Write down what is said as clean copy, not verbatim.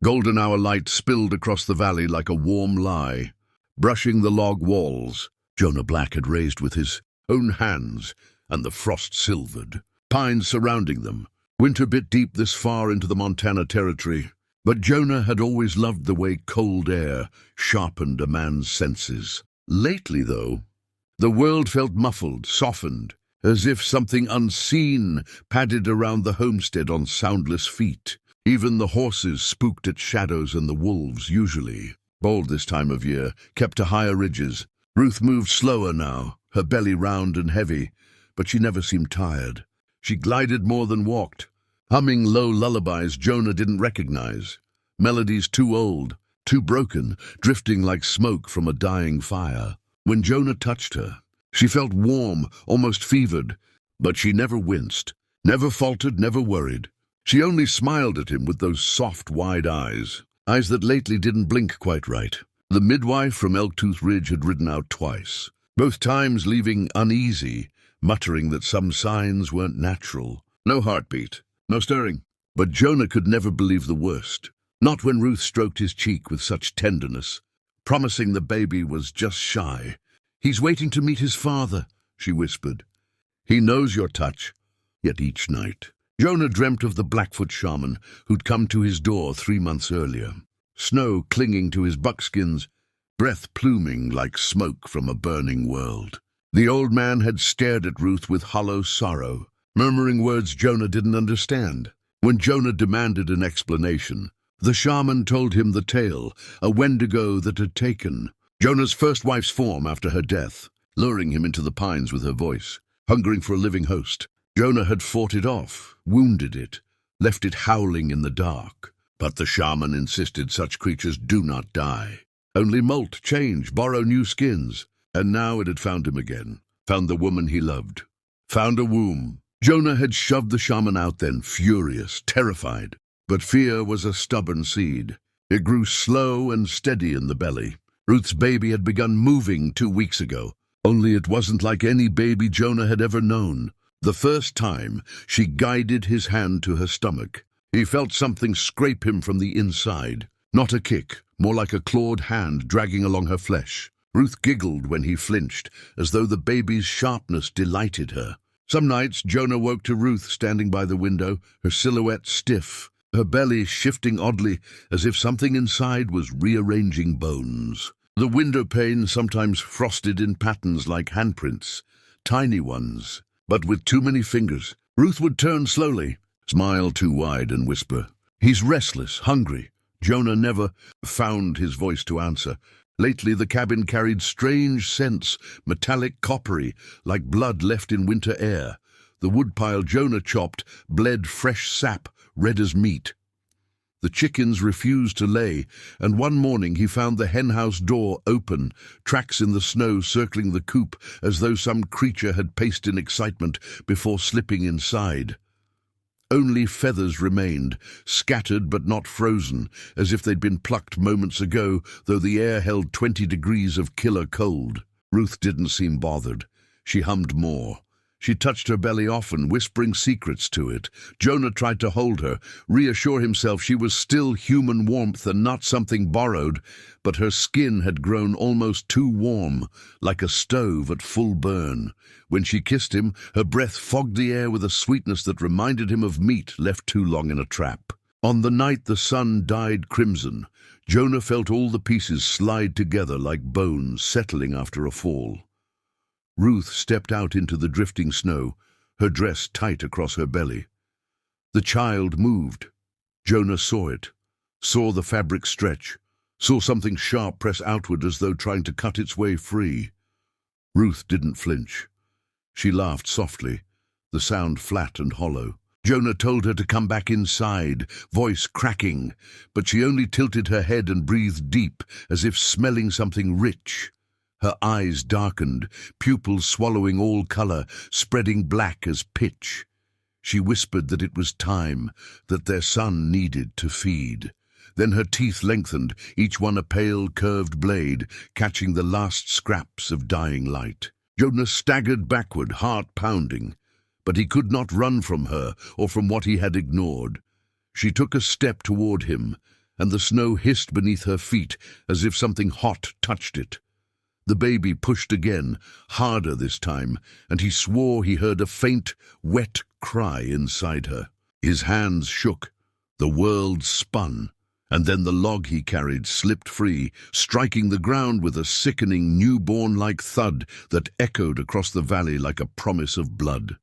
Golden hour light spilled across the valley like a warm lie, brushing the log walls Jonah Black had raised with his own hands, and the frost silvered. Pines surrounding them. Winter bit deep this far into the Montana territory, but Jonah had always loved the way cold air sharpened a man's senses. Lately, though, the world felt muffled, softened, as if something unseen padded around the homestead on soundless feet. Even the horses spooked at shadows, and the wolves, usually bold this time of year, kept to higher ridges. Ruth moved slower now, her belly round and heavy, but she never seemed tired. She glided more than walked, humming low lullabies Jonah didn't recognize, melodies too old, too broken, drifting like smoke from a dying fire. When Jonah touched her, she felt warm, almost fevered, but she never winced, never faltered, never worried. She only smiled at him with those soft, wide eyes that lately didn't blink quite right. The midwife from Elktooth Ridge had ridden out twice, both times leaving uneasy, muttering that some signs weren't natural. No heartbeat, no stirring. But Jonah could never believe the worst, not when Ruth stroked his cheek with such tenderness, promising the baby was just shy. "He's waiting to meet his father," she whispered. "He knows your touch." Yet each night, Jonah dreamt of the Blackfoot shaman who'd come to his door 3 months earlier. Snow clinging to his buckskins, breath pluming like smoke from a burning world. The old man had stared at Ruth with hollow sorrow, murmuring words Jonah didn't understand. When Jonah demanded an explanation, the shaman told him the tale, a Wendigo that had taken Jonah's first wife's form after her death, luring him into the pines with her voice, hungering for a living host. Jonah had fought it off, wounded it, left it howling in the dark. But the shaman insisted such creatures do not die. Only molt, change, borrow new skins. And now it had found him again, found the woman he loved, found a womb. Jonah had shoved the shaman out then, furious, terrified. But fear was a stubborn seed. It grew slow and steady in the belly. Ruth's baby had begun moving 2 weeks ago, only it wasn't like any baby Jonah had ever known. The first time, she guided his hand to her stomach. He felt something scrape him from the inside. Not a kick, more like a clawed hand dragging along her flesh. Ruth giggled when he flinched, as though the baby's sharpness delighted her. Some nights, Jonah woke to Ruth standing by the window, her silhouette stiff, her belly shifting oddly, as if something inside was rearranging bones. The window pane sometimes frosted in patterns like handprints, tiny ones, but with too many fingers. Ruth would turn slowly, smile too wide, and whisper, "He's restless, hungry." Jonah never found his voice to answer. Lately the cabin carried strange scents, metallic, coppery, like blood left in winter air. The woodpile Jonah chopped bled fresh sap, red as meat. The chickens refused to lay, and one morning he found the henhouse door open, tracks in the snow circling the coop as though some creature had paced in excitement before slipping inside. Only feathers remained, scattered but not frozen, as if they'd been plucked moments ago, though the air held 20 degrees of killer cold. Ruth didn't seem bothered. She hummed more. She touched her belly often, whispering secrets to it. Jonah tried to hold her, reassure himself she was still human warmth and not something borrowed, but her skin had grown almost too warm, like a stove at full burn. When she kissed him, her breath fogged the air with a sweetness that reminded him of meat left too long in a trap. On the night the sun dyed crimson, Jonah felt all the pieces slide together like bones settling after a fall. Ruth stepped out into the drifting snow, her dress tight across her belly. The child moved. Jonah saw it, saw the fabric stretch, saw something sharp press outward as though trying to cut its way free. Ruth didn't flinch. She laughed softly, the sound flat and hollow. Jonah told her to come back inside, voice cracking, but she only tilted her head and breathed deep, as if smelling something rich. Her eyes darkened, pupils swallowing all color, spreading black as pitch. She whispered that it was time, that their son needed to feed. Then her teeth lengthened, each one a pale, curved blade, catching the last scraps of dying light. Jonah staggered backward, heart pounding, but he could not run from her or from what he had ignored. She took a step toward him, and the snow hissed beneath her feet as if something hot touched it. The baby pushed again, harder this time, and he swore he heard a faint, wet cry inside her. His hands shook, the world spun, and then the log he carried slipped free, striking the ground with a sickening newborn-like thud that echoed across the valley like a promise of blood.